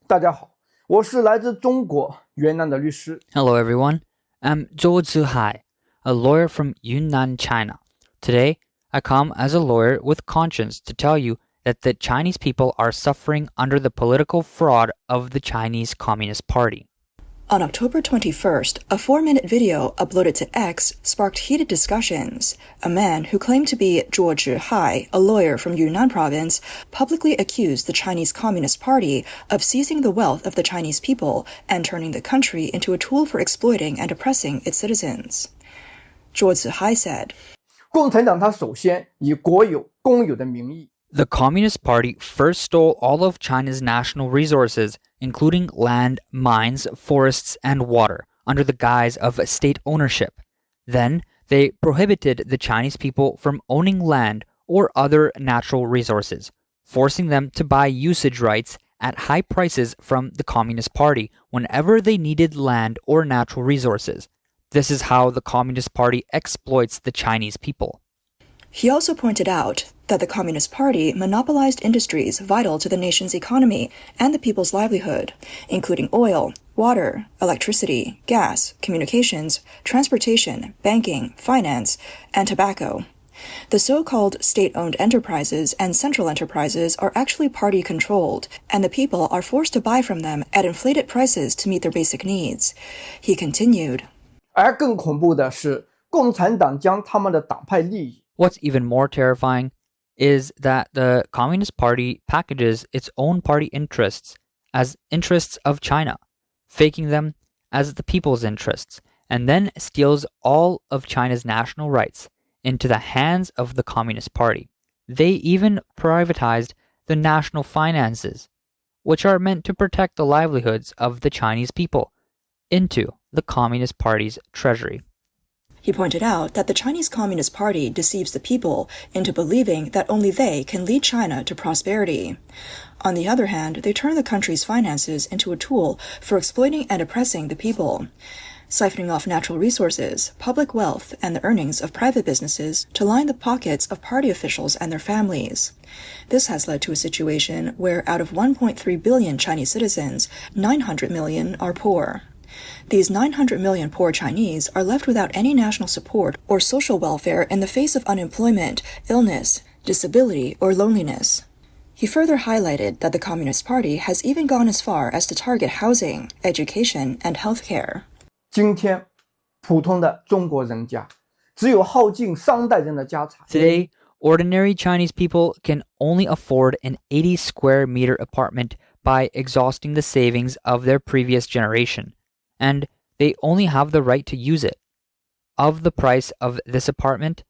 大家好，我是来自中国云南的律师。Hello everyone, I'm Zhou Zihai, a lawyer from Yunnan, China. Today, I come as a lawyer with conscience to tell you that the Chinese people are suffering under the political fraud of the Chinese Communist Party. On October 21st, a 4-minute video uploaded to X sparked heated discussions. A man who claimed to be Zhuo Zhihai, a lawyer from Yunnan province, publicly accused the Chinese Communist Party of seizing the wealth of the Chinese people and turning the country into a tool for exploiting and oppressing its citizens. Zhuo Zihai said, 共产党它首先以国有、公有的名义 The Communist Party first stole all of China's national resources, including land, mines, forests, and water, under the guise of state ownership. Then, they prohibited the Chinese people from owning land or other natural resources, forcing them to buy usage rights at high prices from the Communist Party whenever they needed land or natural resources. This is how the Communist Party exploits the Chinese people. He also pointed out that the Communist Party monopolized industries vital to the nation's economy and the people's livelihood, including oil, water, electricity, gas, communications, transportation, banking, finance, and tobacco. The so-called state-owned enterprises and central enterprises are actually party-controlled, and the people are forced to buy from them at inflated prices to meet their basic needs. He continued, 而更恐怖的是，共产党将他们的党派利益 What's even more terrifying is that the Communist Party packages its own party interests as interests of China, faking them as the people's interests, and then steals all of China's national rights into the hands of the Communist Party. They even privatized the national finances, which are meant to protect the livelihoods of the Chinese people, into the Communist Party's treasury. He pointed out that the Chinese Communist Party deceives the people into believing that only they can lead China to prosperity. On the other hand, they turn the country's finances into a tool for exploiting and oppressing the people, siphoning off natural resources, public wealth, and the earnings of private businesses to line the pockets of party officials and their families. This has led to a situation where out of 1.3 billion Chinese citizens, 900 million are poor. These 900 million poor Chinese are left without any national support or social welfare in the face of unemployment, illness, disability, or loneliness. He further highlighted that the Communist Party has even gone as far as to target housing, education, and healthcare. 今天，普通的中国人家只有耗尽3代人的家产。 Today, ordinary Chinese people can only afford an 80 square meter apartment by exhausting the savings of their previous generation, and they only have the right to use it. Of the price of this apartment,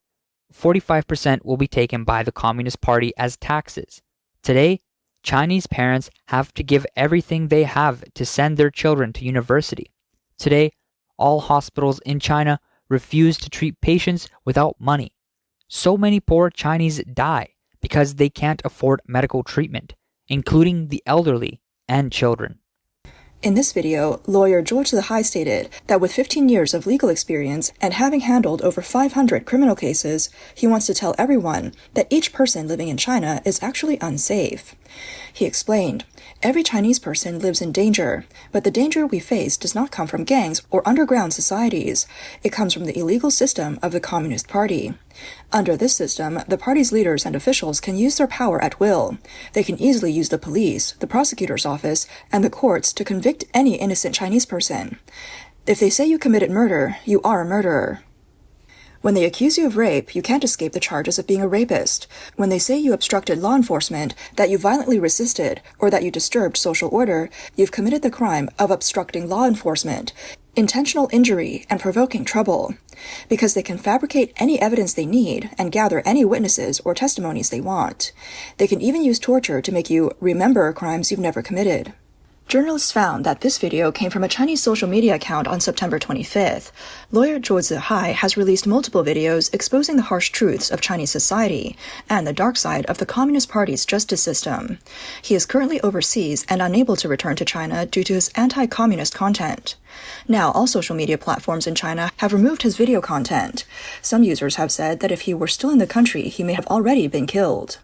45% will be taken by the Communist Party as taxes. Today, Chinese parents have to give everything they have to send their children to university. Today, all hospitals in China refuse to treat patients without money. So many poor Chinese die because they can't afford medical treatment, including the elderly and children. In this video, lawyer Zhuo Zihai stated that with 15 years of legal experience and having handled over 500 criminal cases, he wants to tell everyone that each person living in China is actually unsafe. He explained, every Chinese person lives in danger, but the danger we face does not come from gangs or underground societies. It comes from the illegal system of the Communist Party. Under this system, the party's leaders and officials can use their power at will. They can easily use the police, the prosecutor's office, and the courts to convict any innocent Chinese person. If they say you committed murder, you are a murderer. When they accuse you of rape, you can't escape the charges of being a rapist. When they say you obstructed law enforcement, that you violently resisted, or that you disturbed social order, you've committed the crime of obstructing law enforcement, intentional injury, and provoking trouble. Because they can fabricate any evidence they need and gather any witnesses or testimonies they want. They can even use torture to make you remember crimes you've never committed. Journalists found that this video came from a Chinese social media account on September 25th. Lawyer Zhuo Zihai has released multiple videos exposing the harsh truths of Chinese society and the dark side of the Communist Party's justice system. He is currently overseas and unable to return to China due to his anti-communist content. Now, all social media platforms in China have removed his video content. Some users have said that if he were still in the country, he may have already been killed.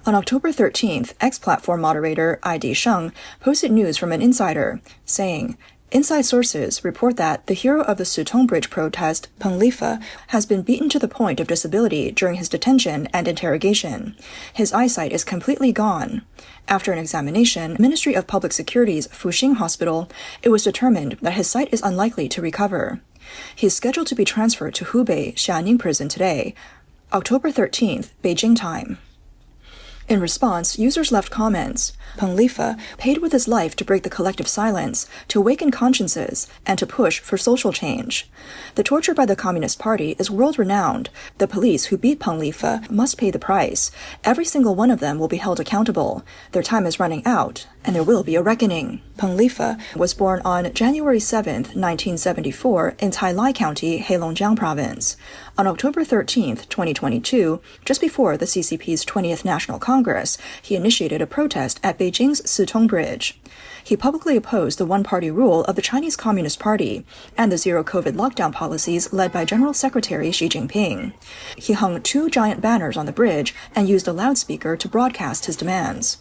On October 13th, X-platform moderator ID Sheng posted news from an insider, saying, "Inside sources report that the hero of the Sutong Bridge protest, Peng Lifa, has been beaten to the point of disability during his detention and interrogation. His eyesight is completely gone. After an examination, Ministry of Public Security's Fuxing Hospital, it was determined that his sight is unlikely to recover. He is scheduled to be transferred to Hubei Xianing Prison today, October 13th, Beijing time." In response, users left comments. Peng Lifa paid with his life to break the collective silence, to awaken consciences, and to push for social change. The torture by the Communist Party is world-renowned. The police who beat Peng Lifa must pay the price. Every single one of them will be held accountable. Their time is running out, and there will be a reckoning. Peng Lifa was born on January 7, 1974, in Tailai County, Heilongjiang Province. On October 13, 2022, just before the CCP's 20th National Congress, he initiated a protest at Beijing's Sutong Bridge. He publicly opposed the one-party rule of the Chinese Communist Party and the zero-COVID lockdown policies led by General Secretary Xi Jinping. He hung 2 giant banners on the bridge and used a loudspeaker to broadcast his demands.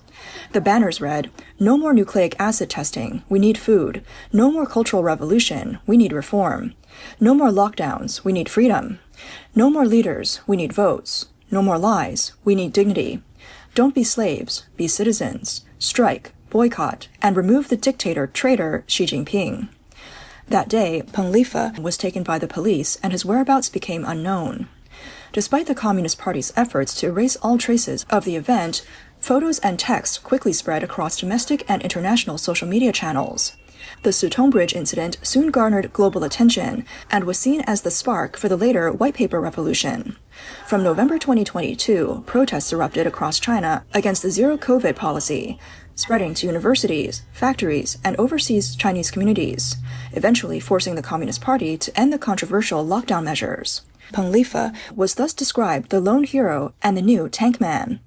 The banners read, "No more nucleic acid testing, we need food. No more cultural revolution, we need reform. No more lockdowns, we need freedom. No more leaders, we need votes. No more lies, we need dignity. Don't be slaves, be citizens. Strike, boycott, and remove the dictator traitor Xi Jinping." That day, Peng Lifa was taken by the police and his whereabouts became unknown. Despite the Communist Party's efforts to erase all traces of the event, photos and texts quickly spread across domestic and international social media channels. The Sutong Bridge incident soon garnered global attention and was seen as the spark for the later White Paper Revolution. From November 2022, protests erupted across China against the zero-COVID policy, spreading to universities, factories, and overseas Chinese communities, eventually forcing the Communist Party to end the controversial lockdown measures. Peng Lifa was thus described the lone hero and the new tank man.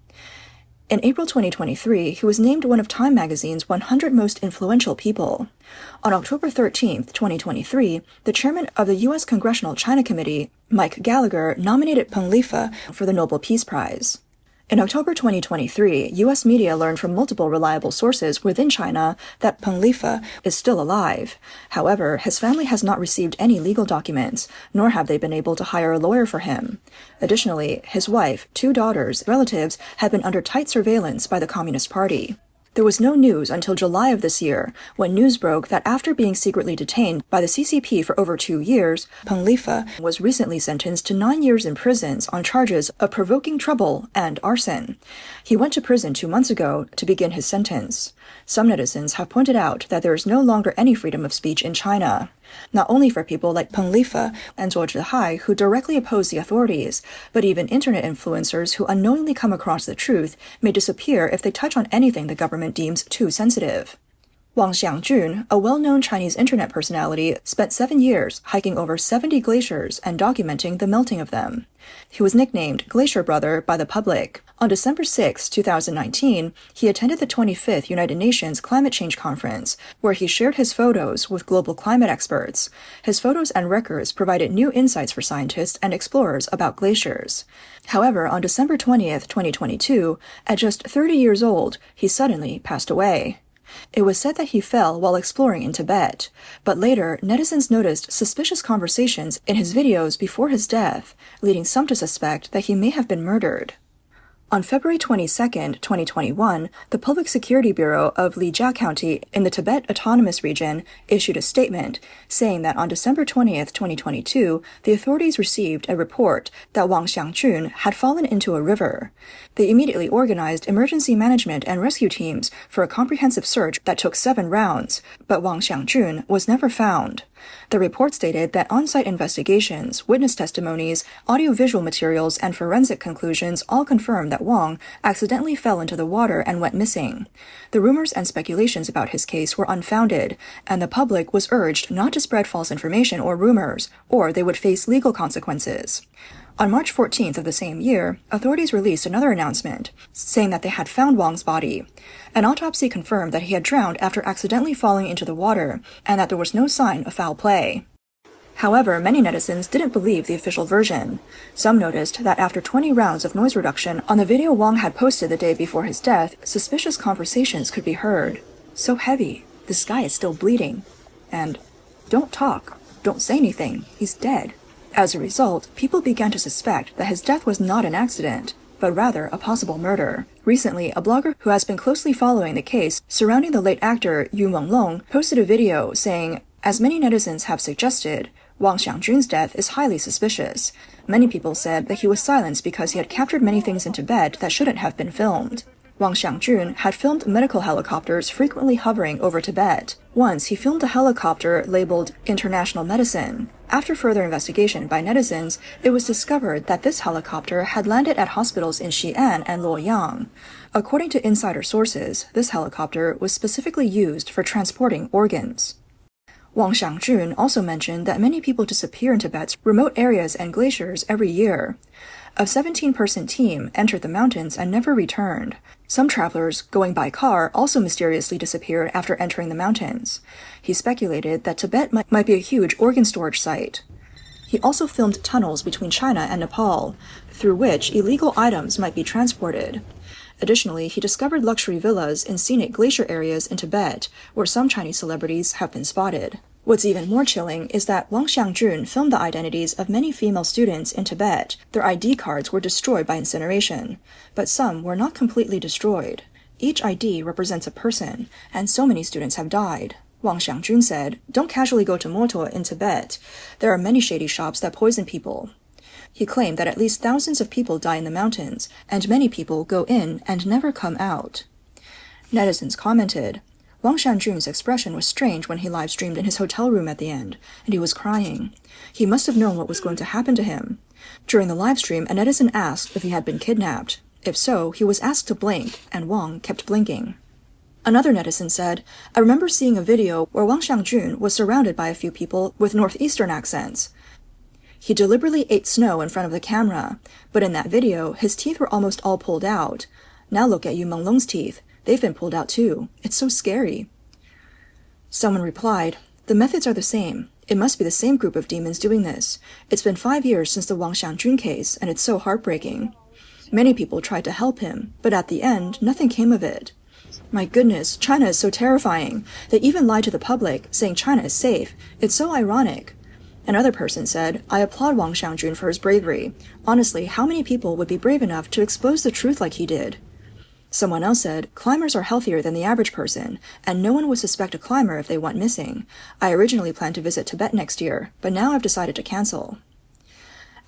In April 2023, he was named one of Time magazine's 100 most influential people. On October 13, 2023, the chairman of the U.S. Congressional China Committee, Mike Gallagher, nominated Peng Lifa for the Nobel Peace Prize. In October 2023, U.S. media learned from multiple reliable sources within China that Peng Lifa is still alive. However, his family has not received any legal documents, nor have they been able to hire a lawyer for him. Additionally, his wife, 2 daughters, relatives have been under tight surveillance by the Communist Party. There was no news until July of this year, when news broke that after being secretly detained by the CCP for over 2 years, Peng Lifa was recently sentenced to 9 years in prison on charges of provoking trouble and arson. He went to prison 2 months ago to begin his sentence. Some netizens have pointed out that there is no longer any freedom of speech in China, not only for people like Peng Lifa and Zhuo Zhihai who directly oppose the authorities, but even internet influencers who unknowingly come across the truth may disappear if they touch on anything the government deems too sensitive. Wang Xiangjun, a well-known Chinese internet personality, spent 7 years hiking over 70 glaciers and documenting the melting of them. He was nicknamed Glacier Brother by the public. On December 6, 2019, he attended the 25th United Nations Climate Change Conference, where he shared his photos with global climate experts. His photos and records provided new insights for scientists and explorers about glaciers. However, on December 20, 2022, at just 30 years old, he suddenly passed away. It was said that he fell while exploring in Tibet, but later, netizens noticed suspicious conversations in his videos before his death, leading some to suspect that he may have been murdered. On February 22, 2021, the Public Security Bureau of Lijiang County in the Tibet Autonomous Region issued a statement saying that on December 20, 2022, the authorities received a report that Wang Xiangjun had fallen into a river. They immediately organized emergency management and rescue teams for a comprehensive search that took 7 rounds, but Wang Xiangjun was never found. The report stated that on-site investigations, witness testimonies, audiovisual materials, and forensic conclusions all confirmed that Wang accidentally fell into the water and went missing. The rumors and speculations about his case were unfounded, and the public was urged not to spread false information or rumors, or they would face legal consequences. On March 14th of the same year, authorities released another announcement, saying that they had found Wang's body. An autopsy confirmed that he had drowned after accidentally falling into the water, and that there was no sign of foul play. However, many netizens didn't believe the official version. Some noticed that after 20 rounds of noise reduction on the video Wang had posted the day before his death, suspicious conversations could be heard. So heavy, the sky is still bleeding. And, don't talk, don't say anything, he's dead. As a result, people began to suspect that his death was not an accident, but rather a possible murder. Recently, a blogger who has been closely following the case surrounding the late actor Yu Menglong posted a video saying, "As many netizens have suggested, Wang Xiangjun's death is highly suspicious. Many people said that he was silenced because he had captured many things in Tibet that shouldn't have been filmed." Wang Xiangjun had filmed medical helicopters frequently hovering over Tibet. Once, he filmed a helicopter labeled International Medicine. After further investigation by netizens, it was discovered that this helicopter had landed at hospitals in Xi'an and Luoyang. According to insider sources, this helicopter was specifically used for transporting organs. Wang Xiangjun also mentioned that many people disappear in Tibet's remote areas and glaciers every year. A 17-person team entered the mountains and never returned. Some travelers going by car also mysteriously disappeared after entering the mountains. He speculated that Tibet might be a huge organ storage site. He also filmed tunnels between China and Nepal, through which illegal items might be transported. Additionally, he discovered luxury villas in scenic glacier areas in Tibet, where some Chinese celebrities have been spotted. What's even more chilling is that Wang Xiangjun filmed the identities of many female students in Tibet. Their ID cards were destroyed by incineration, but some were not completely destroyed. Each ID represents a person, and so many students have died. Wang Xiangjun said, "Don't casually go to Moto in Tibet. There are many shady shops that poison people." He claimed that at least thousands of people die in the mountains, and many people go in and never come out. Netizens commented, Wang Xiangjun's expression was strange when he live-streamed in his hotel room at the end, and he was crying. He must have known what was going to happen to him. During the livestream, a netizen asked if he had been kidnapped. If so, he was asked to blink, and Wang kept blinking. Another netizen said, "I remember seeing a video where Wang Xiangjun was surrounded by a few people with northeastern accents. He deliberately ate snow in front of the camera, but in that video, his teeth were almost all pulled out. Now look at Yu Menglong's teeth. They've been pulled out too. It's so scary." Someone replied, "The methods are the same. It must be the same group of demons doing this. It's been 5 years since the Wang Xiangjun case, and it's so heartbreaking. Many people tried to help him, but at the end, nothing came of it. My goodness, China is so terrifying. They even lied to the public, saying China is safe. It's so ironic." Another person said, "I applaud Wang Xiangjun for his bravery. Honestly, how many people would be brave enough to expose the truth like he did?" Someone else said, "Climbers are healthier than the average person, and no one would suspect a climber if they went missing. I originally planned to visit Tibet next year, but now I've decided to cancel."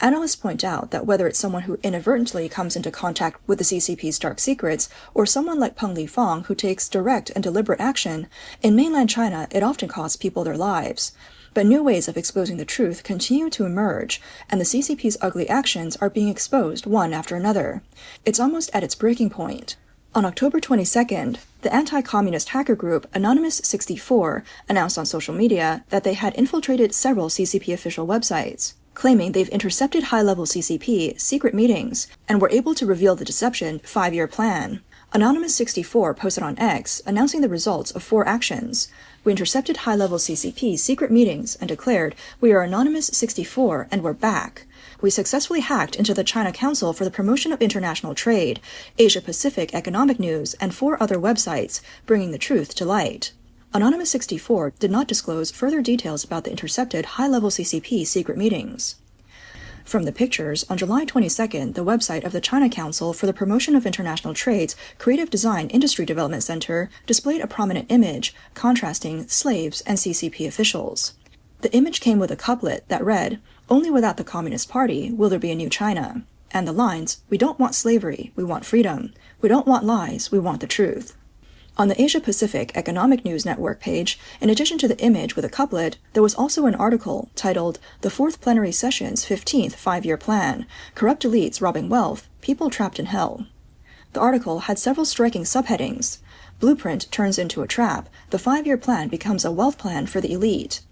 Analysts point out that whether it's someone who inadvertently comes into contact with the CCP's dark secrets, or someone like Peng Lifang who takes direct and deliberate action, in mainland China it often costs people their lives. But new ways of exposing the truth continue to emerge, and the CCP's ugly actions are being exposed one after another. It's almost at its breaking point. On October 22nd, the anti-communist hacker group Anonymous64 announced on social media that they had infiltrated several CCP official websites, claiming they've intercepted high-level CCP secret meetings and were able to reveal the deception 5-year plan. Anonymous64 posted on X announcing the results of 4 actions. "We intercepted high-level CCP secret meetings and declared, 'We are Anonymous64 and we're back.' We successfully hacked into the China Council for the Promotion of International Trade, Asia-Pacific Economic News, and 4 other websites, bringing the truth to light." Anonymous64 did not disclose further details about the intercepted high-level CCP secret meetings. From the pictures, on July 22nd, the website of the China Council for the Promotion of International Trade's Creative Design Industry Development Center displayed a prominent image contrasting slaves and CCP officials. The image came with a couplet that read, "Only without the Communist Party will there be a new China," and the lines, "We don't want slavery, we want freedom. We don't want lies, we want the truth." On the Asia-Pacific Economic News Network page, in addition to the image with a couplet, there was also an article titled "The Fourth Plenary Session's 15th 5-Year Plan, Corrupt Elites Robbing Wealth, People Trapped in Hell." The article had several striking subheadings. "Blueprint turns into a trap, the 5-year plan becomes a wealth plan for the elite."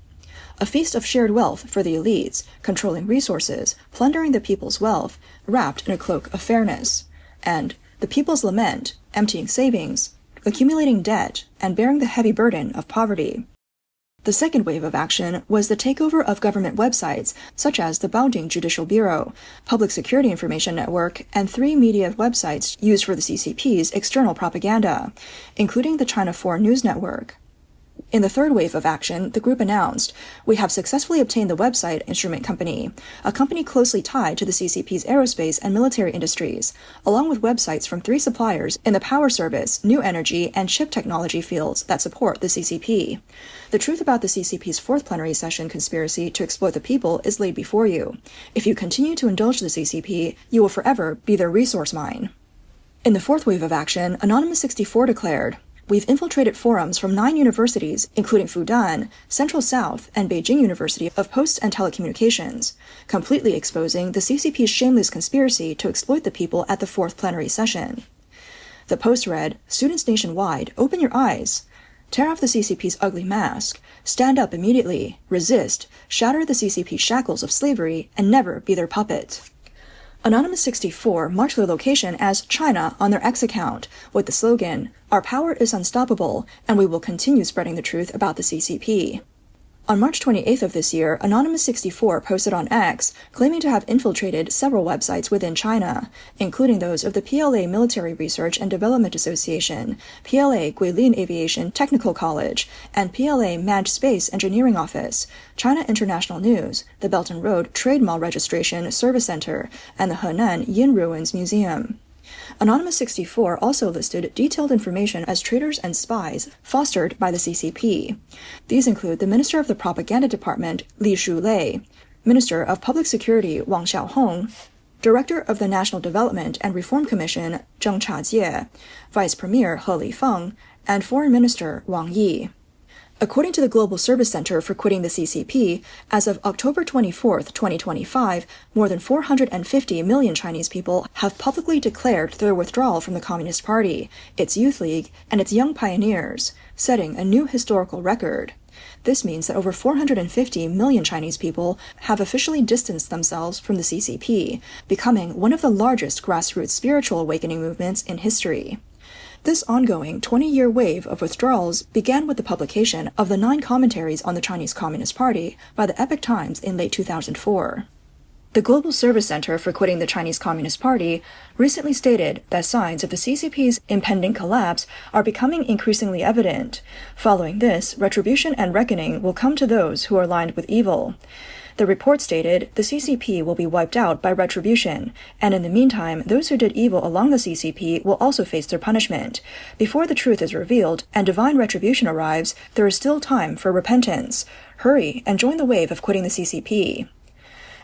"A feast of shared wealth for the elites, controlling resources, plundering the people's wealth, wrapped in a cloak of fairness." And "The people's lament, emptying savings, accumulating debt, and bearing the heavy burden of poverty." The second wave of action was the takeover of government websites such as the Baoding Judicial Bureau, Public Security Information Network, and 3 media websites used for the CCP's external propaganda, including the China 4 News Network. In the third wave of action, the group announced, "We have successfully obtained the Website Instrument Company, a company closely tied to the CCP's aerospace and military industries, along with websites from 3 suppliers in the power service, new energy, and chip technology fields that support the CCP. The truth about the CCP's 4th plenary session conspiracy to exploit the people is laid before you. If you continue to indulge the CCP, you will forever be their resource mine." In the fourth wave of action, Anonymous 64 declared, "We've infiltrated forums from 9 universities, including Fudan, Central South, and Beijing University of Posts and Telecommunications, completely exposing the CCP's shameless conspiracy to exploit the people at the 4th plenary session." The post read, "Students nationwide, open your eyes. Tear off the CCP's ugly mask. Stand up immediately. Resist. Shatter the CCP's shackles of slavery and never be their puppet." Anonymous 64 marked their location as China on their X account with the slogan, "Our power is unstoppable, and we will continue spreading the truth about the CCP." On March 28th of this year, Anonymous 64 posted on X, claiming to have infiltrated several websites within China, including those of the PLA Military Research and Development Association, PLA Guilin Aviation Technical College, and PLA Maj Space Engineering Office, China International News, the Belt and Road Trade Mall Registration Service Center, and the Henan Yin Ruins Museum. Anonymous 64 also listed detailed information as traitors and spies fostered by the CCP. These include the Minister of the Propaganda Department, Li Shulei, Minister of Public Security, Wang Xiaohong, Director of the National Development and Reform Commission, Zheng Chajie, Vice Premier He Lifeng, and Foreign Minister Wang Yi. According to the Global Service Center for Quitting the CCP, as of October 24, 2025, more than 450 million Chinese people have publicly declared their withdrawal from the Communist Party, its Youth League, and its Young Pioneers, setting a new historical record. This means that over 450 million Chinese people have officially distanced themselves from the CCP, becoming one of the largest grassroots spiritual awakening movements in history. This ongoing 20-year wave of withdrawals began with the publication of the 9 commentaries on the Chinese Communist Party by the Epoch Times in late 2004. The Global Service Center for Quitting the Chinese Communist Party recently stated that signs of the CCP's impending collapse are becoming increasingly evident. Following this, retribution and reckoning will come to those who are lined with evil. The report stated the CCP will be wiped out by retribution, and in the meantime, those who did evil along the CCP will also face their punishment. Before the truth is revealed and divine retribution arrives, there is still time for repentance. Hurry and join the wave of quitting the CCP.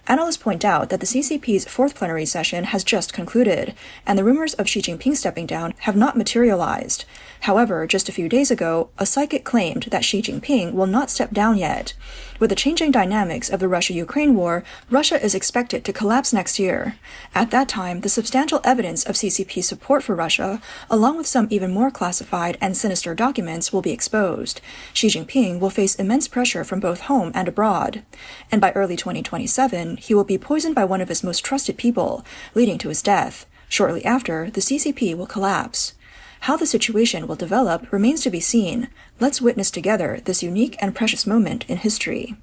Analysts point out that the CCP's 4th plenary session has just concluded, and the rumors of Xi Jinping stepping down have not materialized. However, just a few days ago, a psychic claimed that Xi Jinping will not step down yet. With the changing dynamics of the Russia-Ukraine war, Russia is expected to collapse next year. At that time, the substantial evidence of CCP support for Russia, along with some even more classified and sinister documents, will be exposed. Xi Jinping will face immense pressure from both home and abroad. And by early 2027, he will be poisoned by one of his most trusted people, leading to his death. Shortly after, the CCP will collapse. How the situation will develop remains to be seen. Let's witness together this unique and precious moment in history.